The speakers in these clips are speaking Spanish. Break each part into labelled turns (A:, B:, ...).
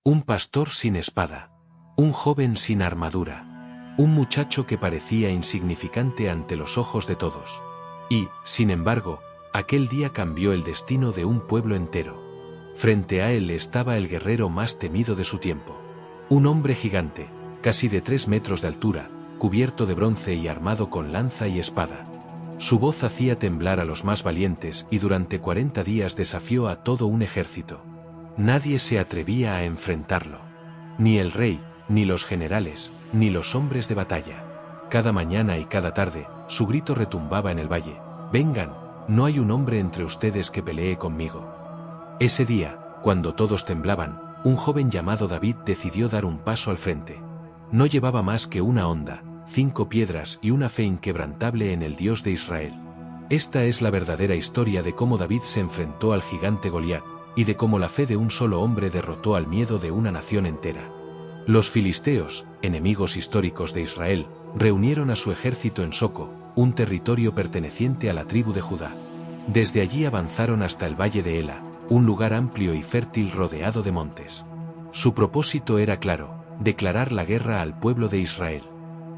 A: Un pastor sin espada. Un joven sin armadura. Un muchacho que parecía insignificante ante los ojos de todos. Y, sin embargo, aquel día cambió el destino de un pueblo entero. Frente a él estaba el guerrero más temido de su tiempo. Un hombre gigante, casi de 3 metros de altura, cubierto de bronce y armado con lanza y espada. Su voz hacía temblar a los más valientes y durante 40 días desafió a todo un ejército. Nadie se atrevía a enfrentarlo. Ni el rey, ni los generales, ni los hombres de batalla. Cada mañana y cada tarde, su grito retumbaba en el valle: «Vengan, no hay un hombre entre ustedes que pelee conmigo». Ese día, cuando todos temblaban, un joven llamado David decidió dar un paso al frente. No llevaba más que una honda, 5 piedras y una fe inquebrantable en el Dios de Israel. Esta es la verdadera historia de cómo David se enfrentó al gigante Goliat, y de cómo la fe de un solo hombre derrotó al miedo de una nación entera. Los filisteos, enemigos históricos de Israel, reunieron a su ejército en Soco, un territorio perteneciente a la tribu de Judá. Desde allí avanzaron hasta el valle de Ela, un lugar amplio y fértil rodeado de montes. Su propósito era claro: declarar la guerra al pueblo de Israel.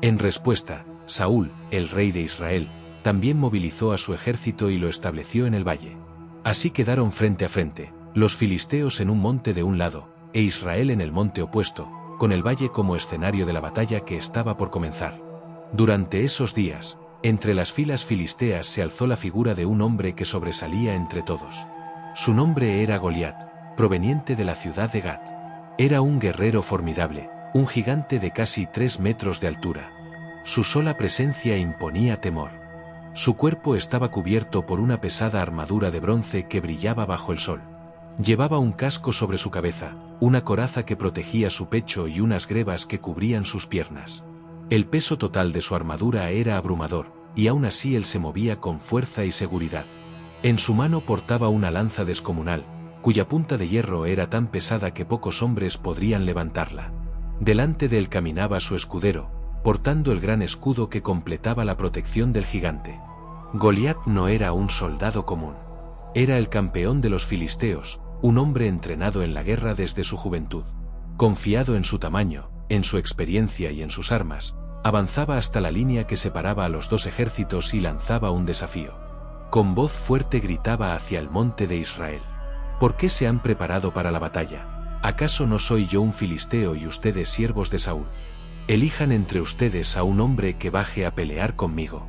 A: En respuesta, Saúl, el rey de Israel, también movilizó a su ejército y lo estableció en el valle. Así quedaron frente a frente, los filisteos en un monte de un lado, e Israel en el monte opuesto, con el valle como escenario de la batalla que estaba por comenzar. Durante esos días, entre las filas filisteas se alzó la figura de un hombre que sobresalía entre todos. Su nombre era Goliat, proveniente de la ciudad de Gat. Era un guerrero formidable, un gigante de casi 3 metros de altura. Su sola presencia imponía temor. Su cuerpo estaba cubierto por una pesada armadura de bronce que brillaba bajo el sol. Llevaba un casco sobre su cabeza, una coraza que protegía su pecho y unas grebas que cubrían sus piernas. El peso total de su armadura era abrumador, y aún así él se movía con fuerza y seguridad. En su mano portaba una lanza descomunal, cuya punta de hierro era tan pesada que pocos hombres podrían levantarla. Delante de él caminaba su escudero, portando el gran escudo que completaba la protección del gigante. Goliat no era un soldado común. Era el campeón de los filisteos, un hombre entrenado en la guerra desde su juventud. Confiado en su tamaño, en su experiencia y en sus armas, avanzaba hasta la línea que separaba a los dos ejércitos y lanzaba un desafío. Con voz fuerte gritaba hacia el monte de Israel: ¿por qué se han preparado para la batalla? ¿Acaso no soy yo un filisteo y ustedes siervos de Saúl? Elijan entre ustedes a un hombre que baje a pelear conmigo.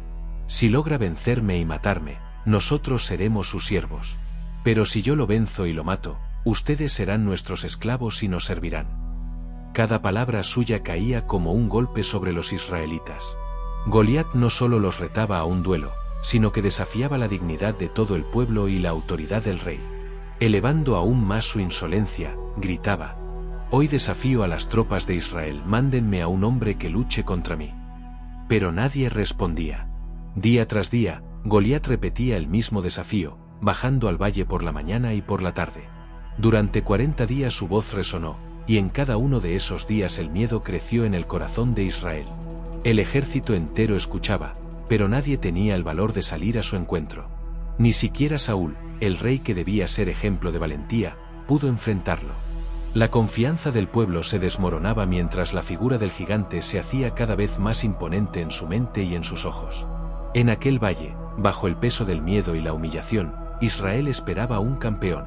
A: Si logra vencerme y matarme, nosotros seremos sus siervos. Pero si yo lo venzo y lo mato, ustedes serán nuestros esclavos y nos servirán. Cada palabra suya caía como un golpe sobre los israelitas. Goliat no solo los retaba a un duelo, sino que desafiaba la dignidad de todo el pueblo y la autoridad del rey. Elevando aún más su insolencia, gritaba: «Hoy desafío a las tropas de Israel, mándenme a un hombre que luche contra mí». Pero nadie respondía. Día tras día, Goliat repetía el mismo desafío, bajando al valle por la mañana y por la tarde. Durante 40 días su voz resonó, y en cada uno de esos días el miedo creció en el corazón de Israel. El ejército entero escuchaba, pero nadie tenía el valor de salir a su encuentro. Ni siquiera Saúl, el rey que debía ser ejemplo de valentía, pudo enfrentarlo. La confianza del pueblo se desmoronaba mientras la figura del gigante se hacía cada vez más imponente en su mente y en sus ojos. En aquel valle, bajo el peso del miedo y la humillación, Israel esperaba un campeón.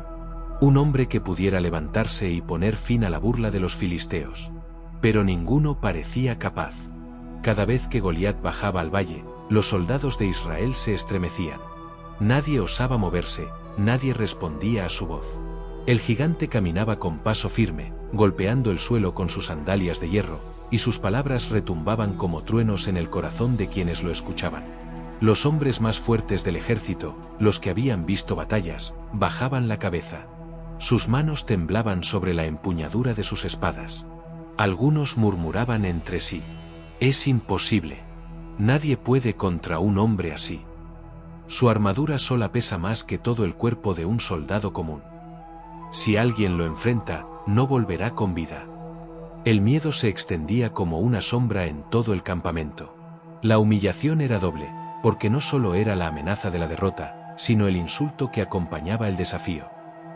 A: Un hombre que pudiera levantarse y poner fin a la burla de los filisteos. Pero ninguno parecía capaz. Cada vez que Goliat bajaba al valle, los soldados de Israel se estremecían. Nadie osaba moverse, nadie respondía a su voz. El gigante caminaba con paso firme, golpeando el suelo con sus sandalias de hierro, y sus palabras retumbaban como truenos en el corazón de quienes lo escuchaban. Los hombres más fuertes del ejército, los que habían visto batallas, bajaban la cabeza. Sus manos temblaban sobre la empuñadura de sus espadas. Algunos murmuraban entre sí: «Es imposible. Nadie puede contra un hombre así. Su armadura sola pesa más que todo el cuerpo de un soldado común. Si alguien lo enfrenta, no volverá con vida». El miedo se extendía como una sombra en todo el campamento. La humillación era doble, porque no solo era la amenaza de la derrota, sino el insulto que acompañaba el desafío.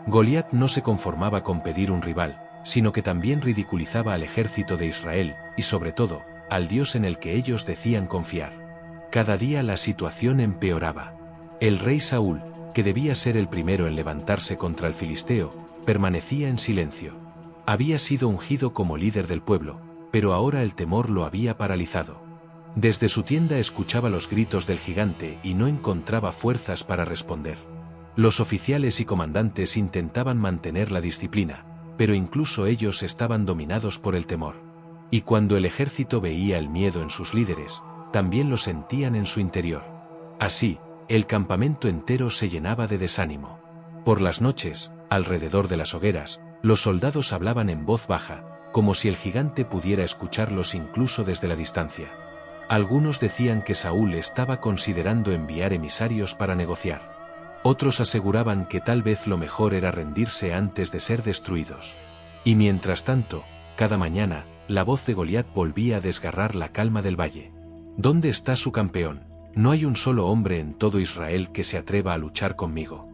A: Goliat no se conformaba con pedir un rival, sino que también ridiculizaba al ejército de Israel, y sobre todo, al Dios en el que ellos decían confiar. Cada día la situación empeoraba. El rey Saúl, que debía ser el primero en levantarse contra el filisteo, permanecía en silencio. Había sido ungido como líder del pueblo, pero ahora el temor lo había paralizado. Desde su tienda escuchaba los gritos del gigante y no encontraba fuerzas para responder. Los oficiales y comandantes intentaban mantener la disciplina, pero incluso ellos estaban dominados por el temor. Y cuando el ejército veía el miedo en sus líderes, también lo sentían en su interior. Así, el campamento entero se llenaba de desánimo. Por las noches, alrededor de las hogueras, los soldados hablaban en voz baja, como si el gigante pudiera escucharlos incluso desde la distancia. Algunos decían que Saúl estaba considerando enviar emisarios para negociar. Otros aseguraban que tal vez lo mejor era rendirse antes de ser destruidos. Y mientras tanto, cada mañana, la voz de Goliat volvía a desgarrar la calma del valle. ¿Dónde está su campeón? No hay un solo hombre en todo Israel que se atreva a luchar conmigo.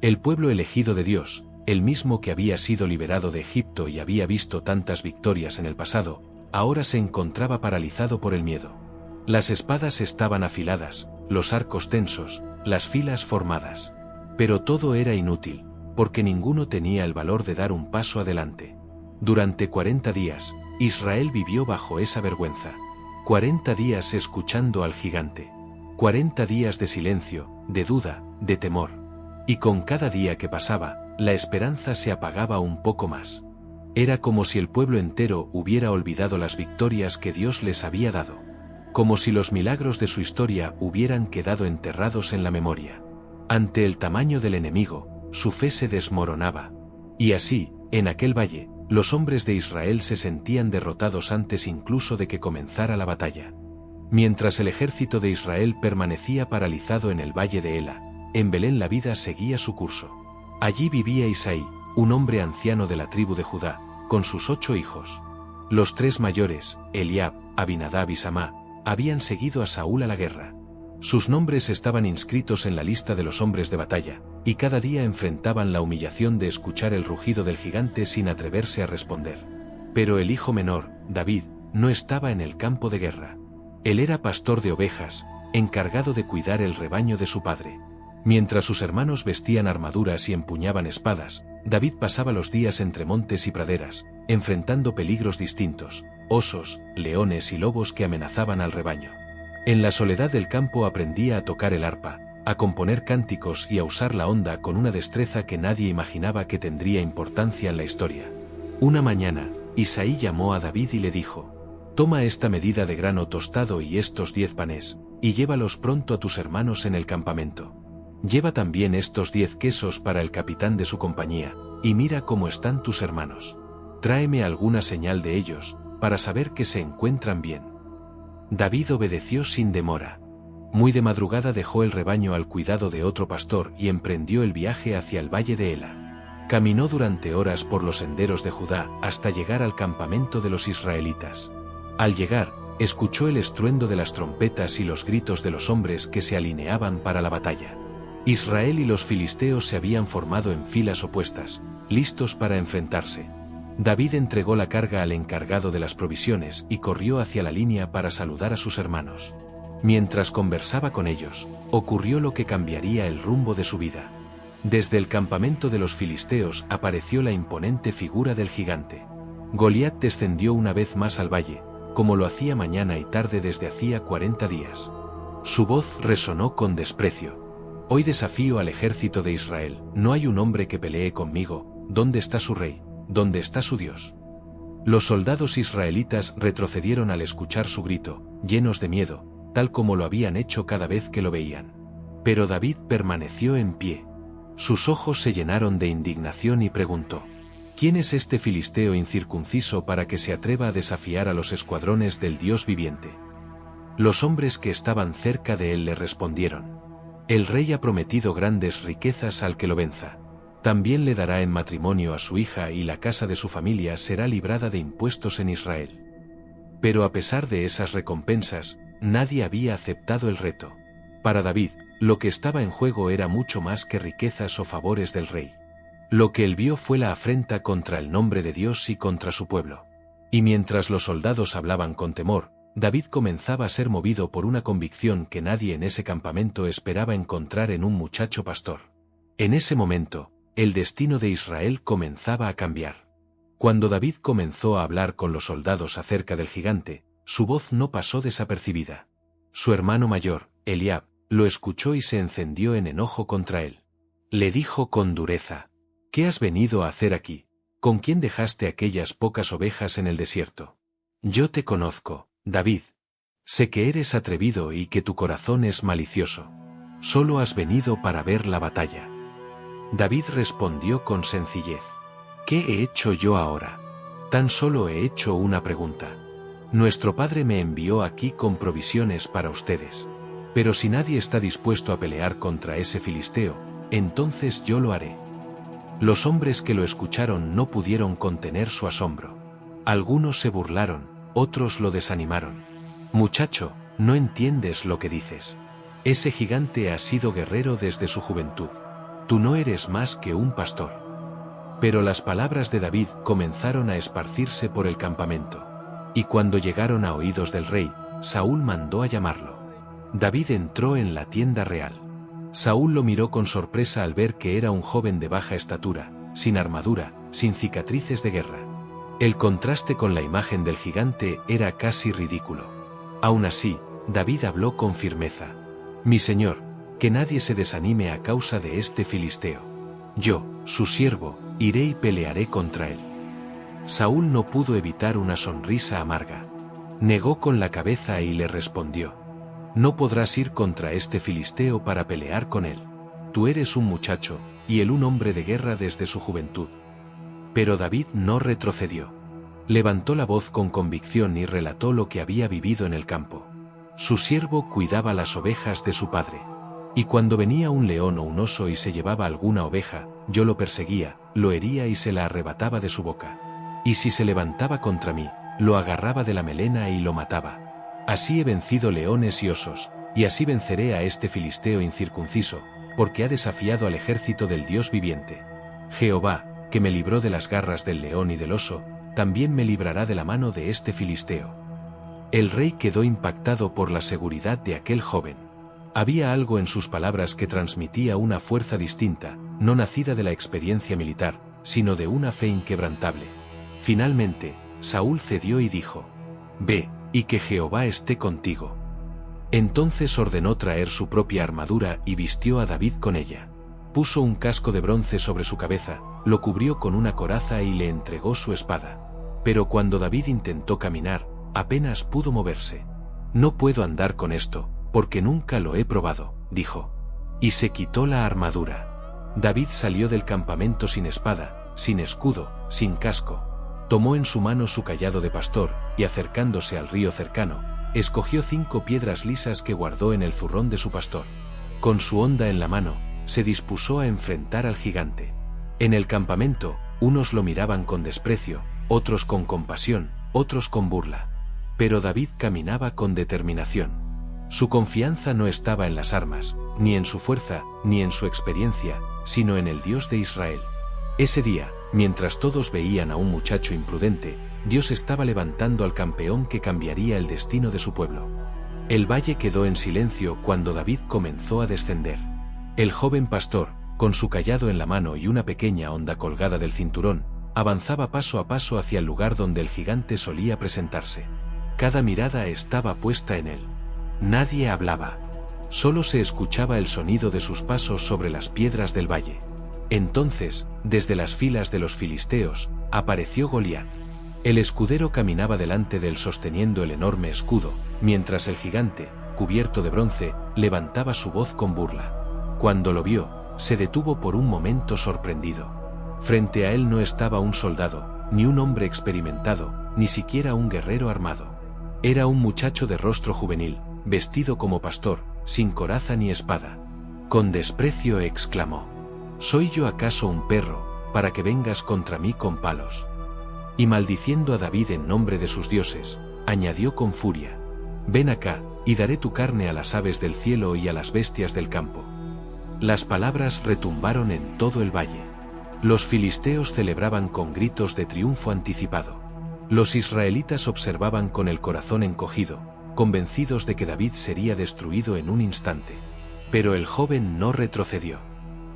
A: El pueblo elegido de Dios, el mismo que había sido liberado de Egipto y había visto tantas victorias en el pasado, ahora se encontraba paralizado por el miedo. Las espadas estaban afiladas, los arcos tensos, las filas formadas. Pero todo era inútil, porque ninguno tenía el valor de dar un paso adelante. Durante 40 días, Israel vivió bajo esa vergüenza. 40 días escuchando al gigante. 40 días de silencio, de duda, de temor. Y con cada día que pasaba, la esperanza se apagaba un poco más. Era como si el pueblo entero hubiera olvidado las victorias que Dios les había dado. Como si los milagros de su historia hubieran quedado enterrados en la memoria. Ante el tamaño del enemigo, su fe se desmoronaba. Y así, en aquel valle, los hombres de Israel se sentían derrotados antes incluso de que comenzara la batalla. Mientras el ejército de Israel permanecía paralizado en el valle de Ela, en Belén la vida seguía su curso. Allí vivía Isaí, un hombre anciano de la tribu de Judá, con sus 8 hijos. Los 3 mayores, Eliab, Abinadab y Samá, habían seguido a Saúl a la guerra. Sus nombres estaban inscritos en la lista de los hombres de batalla, y cada día enfrentaban la humillación de escuchar el rugido del gigante sin atreverse a responder. Pero el hijo menor, David, no estaba en el campo de guerra. Él era pastor de ovejas, encargado de cuidar el rebaño de su padre. Mientras sus hermanos vestían armaduras y empuñaban espadas, David pasaba los días entre montes y praderas, enfrentando peligros distintos, osos, leones y lobos que amenazaban al rebaño. En la soledad del campo aprendía a tocar el arpa, a componer cánticos y a usar la honda con una destreza que nadie imaginaba que tendría importancia en la historia. Una mañana, Isaí llamó a David y le dijo: «Toma esta medida de grano tostado y estos 10 panes, y llévalos pronto a tus hermanos en el campamento. Lleva también estos 10 quesos para el capitán de su compañía, y mira cómo están tus hermanos. Tráeme alguna señal de ellos, para saber que se encuentran bien». David obedeció sin demora. Muy de madrugada dejó el rebaño al cuidado de otro pastor y emprendió el viaje hacia el valle de Ela. Caminó durante horas por los senderos de Judá hasta llegar al campamento de los israelitas. Al llegar, escuchó el estruendo de las trompetas y los gritos de los hombres que se alineaban para la batalla. Israel y los filisteos se habían formado en filas opuestas, listos para enfrentarse. David entregó la carga al encargado de las provisiones y corrió hacia la línea para saludar a sus hermanos. Mientras conversaba con ellos, ocurrió lo que cambiaría el rumbo de su vida. Desde el campamento de los filisteos apareció la imponente figura del gigante. Goliat descendió una vez más al valle, como lo hacía mañana y tarde desde hacía 40 días. Su voz resonó con desprecio. «Hoy desafío al ejército de Israel, no hay un hombre que pelee conmigo. ¿Dónde está su rey? ¿Dónde está su Dios?». Los soldados israelitas retrocedieron al escuchar su grito, llenos de miedo, tal como lo habían hecho cada vez que lo veían. Pero David permaneció en pie. Sus ojos se llenaron de indignación y preguntó: «¿Quién es este filisteo incircunciso para que se atreva a desafiar a los escuadrones del Dios viviente?». Los hombres que estaban cerca de él le respondieron: «El rey ha prometido grandes riquezas al que lo venza. También le dará en matrimonio a su hija y la casa de su familia será librada de impuestos en Israel». Pero a pesar de esas recompensas, nadie había aceptado el reto. Para David, lo que estaba en juego era mucho más que riquezas o favores del rey. Lo que él vio fue la afrenta contra el nombre de Dios y contra su pueblo. Y mientras los soldados hablaban con temor, David comenzaba a ser movido por una convicción que nadie en ese campamento esperaba encontrar en un muchacho pastor. En ese momento, el destino de Israel comenzaba a cambiar. Cuando David comenzó a hablar con los soldados acerca del gigante, su voz no pasó desapercibida. Su hermano mayor, Eliab, lo escuchó y se encendió en enojo contra él. Le dijo con dureza: ¿Qué has venido a hacer aquí? ¿Con quién dejaste aquellas pocas ovejas en el desierto? Yo te conozco, David. Sé que eres atrevido y que tu corazón es malicioso. Solo has venido para ver la batalla. David respondió con sencillez: ¿Qué he hecho yo ahora? Tan solo he hecho una pregunta. Nuestro padre me envió aquí con provisiones para ustedes. Pero si nadie está dispuesto a pelear contra ese filisteo, entonces yo lo haré. Los hombres que lo escucharon no pudieron contener su asombro. Algunos se burlaron, otros lo desanimaron. Muchacho, no entiendes lo que dices. Ese gigante ha sido guerrero desde su juventud. Tú no eres más que un pastor. Pero las palabras de David comenzaron a esparcirse por el campamento. Y cuando llegaron a oídos del rey, Saúl mandó a llamarlo. David entró en la tienda real. Saúl lo miró con sorpresa al ver que era un joven de baja estatura, sin armadura, sin cicatrices de guerra. El contraste con la imagen del gigante era casi ridículo. Aún así, David habló con firmeza: Mi señor, que nadie se desanime a causa de este filisteo. Yo, su siervo, iré y pelearé contra él. Saúl no pudo evitar una sonrisa amarga. Negó con la cabeza y le respondió: No podrás ir contra este filisteo para pelear con él. Tú eres un muchacho, y él un hombre de guerra desde su juventud. Pero David no retrocedió. Levantó la voz con convicción y relató lo que había vivido en el campo. Su siervo cuidaba las ovejas de su padre. Y cuando venía un león o un oso y se llevaba alguna oveja, yo lo perseguía, lo hería y se la arrebataba de su boca. Y si se levantaba contra mí, lo agarraba de la melena y lo mataba. Así he vencido leones y osos, y así venceré a este filisteo incircunciso, porque ha desafiado al ejército del Dios viviente. Jehová, que me libró de las garras del león y del oso, también me librará de la mano de este filisteo. El rey quedó impactado por la seguridad de aquel joven. Había algo en sus palabras que transmitía una fuerza distinta, no nacida de la experiencia militar, sino de una fe inquebrantable. Finalmente, Saúl cedió y dijo: Ve, y que Jehová esté contigo. Entonces ordenó traer su propia armadura y vistió a David con ella. Puso un casco de bronce sobre su cabeza, lo cubrió con una coraza y le entregó su espada. Pero cuando David intentó caminar, apenas pudo moverse. No puedo andar con esto, porque nunca lo he probado, dijo. Y se quitó la armadura. David salió del campamento sin espada, sin escudo, sin casco. Tomó en su mano su cayado de pastor, y acercándose al río cercano, escogió 5 piedras lisas que guardó en el zurrón de su pastor. Con su honda en la mano, se dispuso a enfrentar al gigante. En el campamento, unos lo miraban con desprecio, otros con compasión, otros con burla. Pero David caminaba con determinación. Su confianza no estaba en las armas, ni en su fuerza, ni en su experiencia, sino en el Dios de Israel. Ese día, mientras todos veían a un muchacho imprudente, Dios estaba levantando al campeón que cambiaría el destino de su pueblo. El valle quedó en silencio cuando David comenzó a descender. El joven pastor, con su cayado en la mano y una pequeña honda colgada del cinturón, avanzaba paso a paso hacia el lugar donde el gigante solía presentarse. Cada mirada estaba puesta en él. Nadie hablaba. Solo se escuchaba el sonido de sus pasos sobre las piedras del valle. Entonces, desde las filas de los filisteos, apareció Goliat. El escudero caminaba delante de él sosteniendo el enorme escudo, mientras el gigante, cubierto de bronce, levantaba su voz con burla. Cuando lo vio, se detuvo por un momento sorprendido. Frente a él no estaba un soldado, ni un hombre experimentado, ni siquiera un guerrero armado. Era un muchacho de rostro juvenil, vestido como pastor, sin coraza ni espada. Con desprecio exclamó: ¿Soy yo acaso un perro, para que vengas contra mí con palos? Y maldiciendo a David en nombre de sus dioses, añadió con furia: Ven acá, y daré tu carne a las aves del cielo y a las bestias del campo. Las palabras retumbaron en todo el valle. Los filisteos celebraban con gritos de triunfo anticipado. Los israelitas observaban con el corazón encogido, convencidos de que David sería destruido en un instante. Pero el joven no retrocedió.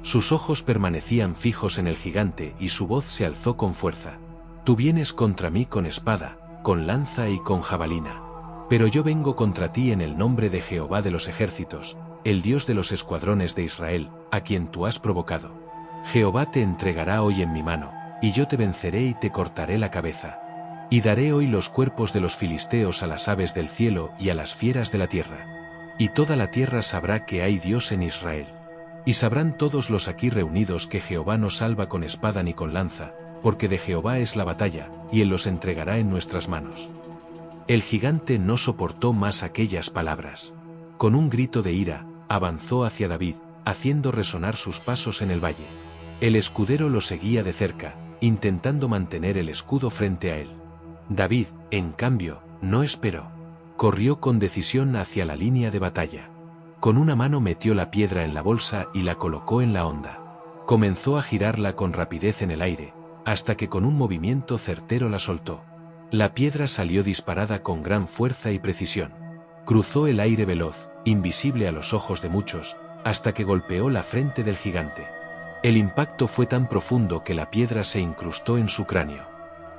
A: Sus ojos permanecían fijos en el gigante y su voz se alzó con fuerza. Tú vienes contra mí con espada, con lanza y con jabalina. Pero yo vengo contra ti en el nombre de Jehová de los ejércitos, el Dios de los escuadrones de Israel, a quien tú has provocado. Jehová te entregará hoy en mi mano, y yo te venceré y te cortaré la cabeza. Y daré hoy los cuerpos de los filisteos a las aves del cielo y a las fieras de la tierra. Y toda la tierra sabrá que hay Dios en Israel. Y sabrán todos los aquí reunidos que Jehová no salva con espada ni con lanza, porque de Jehová es la batalla, y él los entregará en nuestras manos. El gigante no soportó más aquellas palabras. Con un grito de ira, avanzó hacia David, haciendo resonar sus pasos en el valle. El escudero lo seguía de cerca, intentando mantener el escudo frente a él. David, en cambio, no esperó. Corrió con decisión hacia la línea de batalla. Con una mano metió la piedra en la bolsa y la colocó en la honda. Comenzó a girarla con rapidez en el aire, hasta que con un movimiento certero la soltó. La piedra salió disparada con gran fuerza y precisión. Cruzó el aire veloz, invisible a los ojos de muchos, hasta que golpeó la frente del gigante. El impacto fue tan profundo que la piedra se incrustó en su cráneo.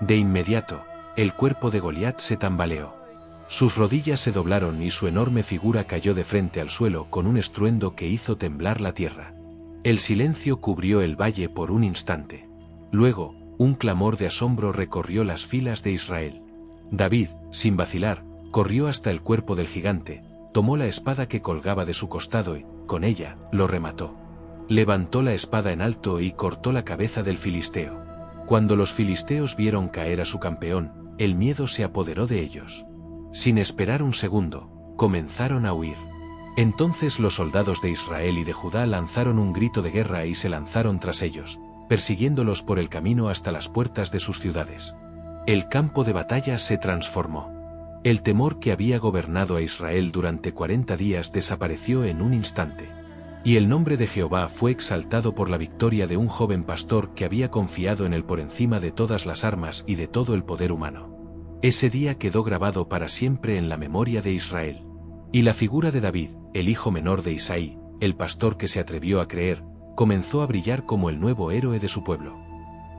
A: De inmediato, el cuerpo de Goliat se tambaleó. Sus rodillas se doblaron y su enorme figura cayó de frente al suelo con un estruendo que hizo temblar la tierra. El silencio cubrió el valle por un instante. Luego, un clamor de asombro recorrió las filas de Israel. David, sin vacilar, corrió hasta el cuerpo del gigante, tomó la espada que colgaba de su costado y, con ella, lo remató. Levantó la espada en alto y cortó la cabeza del filisteo. Cuando los filisteos vieron caer a su campeón, el miedo se apoderó de ellos. Sin esperar un segundo, comenzaron a huir. Entonces los soldados de Israel y de Judá lanzaron un grito de guerra y se lanzaron tras ellos, persiguiéndolos por el camino hasta las puertas de sus ciudades. El campo de batalla se transformó. El temor que había gobernado a Israel durante 40 días desapareció en un instante. Y el nombre de Jehová fue exaltado por la victoria de un joven pastor que había confiado en él por encima de todas las armas y de todo el poder humano. Ese día quedó grabado para siempre en la memoria de Israel. Y la figura de David, el hijo menor de Isaí, el pastor que se atrevió a creer, comenzó a brillar como el nuevo héroe de su pueblo.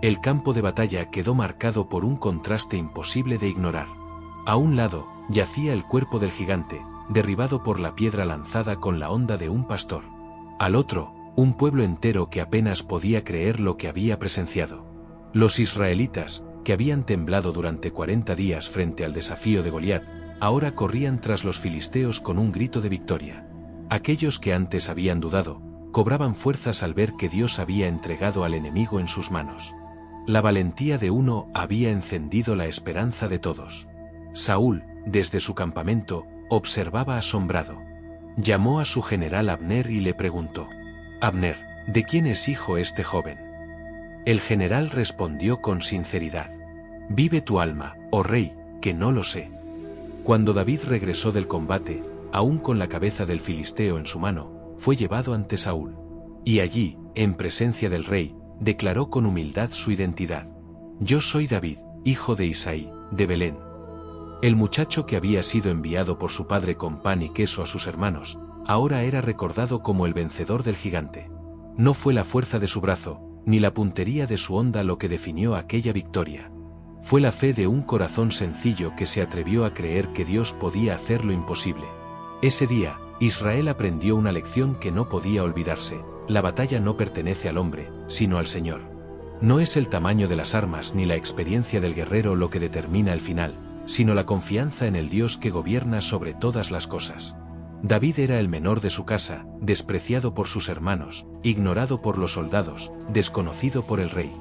A: El campo de batalla quedó marcado por un contraste imposible de ignorar. A un lado, yacía el cuerpo del gigante, derribado por la piedra lanzada con la honda de un pastor. Al otro, un pueblo entero que apenas podía creer lo que había presenciado. Los israelitas, que habían temblado durante 40 días frente al desafío de Goliat, ahora corrían tras los filisteos con un grito de victoria. Aquellos que antes habían dudado, cobraban fuerzas al ver que Dios había entregado al enemigo en sus manos. La valentía de uno había encendido la esperanza de todos. Saúl, desde su campamento, observaba asombrado. Llamó a su general Abner y le preguntó: «Abner, ¿de quién es hijo este joven?». El general respondió con sinceridad: «Vive tu alma, oh rey, que no lo sé». Cuando David regresó del combate, aún con la cabeza del filisteo en su mano, fue llevado ante Saúl. Y allí, en presencia del rey, declaró con humildad su identidad: «Yo soy David, hijo de Isaí, de Belén». El muchacho que había sido enviado por su padre con pan y queso a sus hermanos, ahora era recordado como el vencedor del gigante. No fue la fuerza de su brazo, ni la puntería de su honda lo que definió aquella victoria. Fue la fe de un corazón sencillo que se atrevió a creer que Dios podía hacer lo imposible. Ese día, Israel aprendió una lección que no podía olvidarse: la batalla no pertenece al hombre, sino al Señor. No es el tamaño de las armas ni la experiencia del guerrero lo que determina el final, sino la confianza en el Dios que gobierna sobre todas las cosas. David era el menor de su casa, despreciado por sus hermanos, ignorado por los soldados, desconocido por el rey.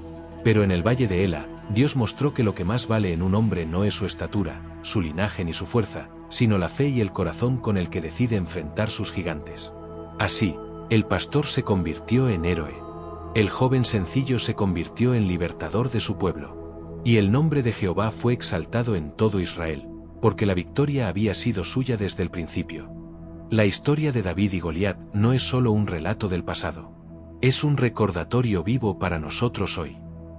A: Pero en el valle de Ela, Dios mostró que lo que más vale en un hombre no es su estatura, su linaje ni su fuerza, sino la fe y el corazón con el que decide enfrentar sus gigantes. Así, el pastor se convirtió en héroe. El joven sencillo se convirtió en libertador de su pueblo. Y el nombre de Jehová fue exaltado en todo Israel, porque la victoria había sido suya desde el principio. La historia de David y Goliat no es solo un relato del pasado. Es un recordatorio vivo para nosotros hoy.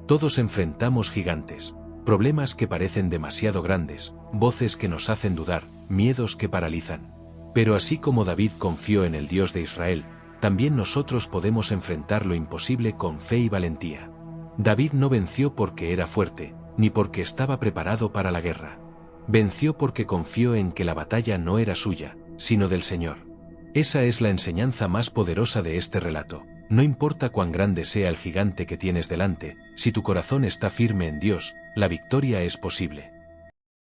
A: Todos enfrentamos gigantes, problemas que parecen demasiado grandes, voces que nos hacen dudar, miedos que paralizan. Pero así como David confió en el Dios de Israel, también nosotros podemos enfrentar lo imposible con fe y valentía. David no venció porque era fuerte, ni porque estaba preparado para la guerra. Venció porque confió en que la batalla no era suya, sino del Señor. Esa es la enseñanza más poderosa de este relato. No importa cuán grande sea el gigante que tienes delante, si tu corazón está firme en Dios, la victoria es posible.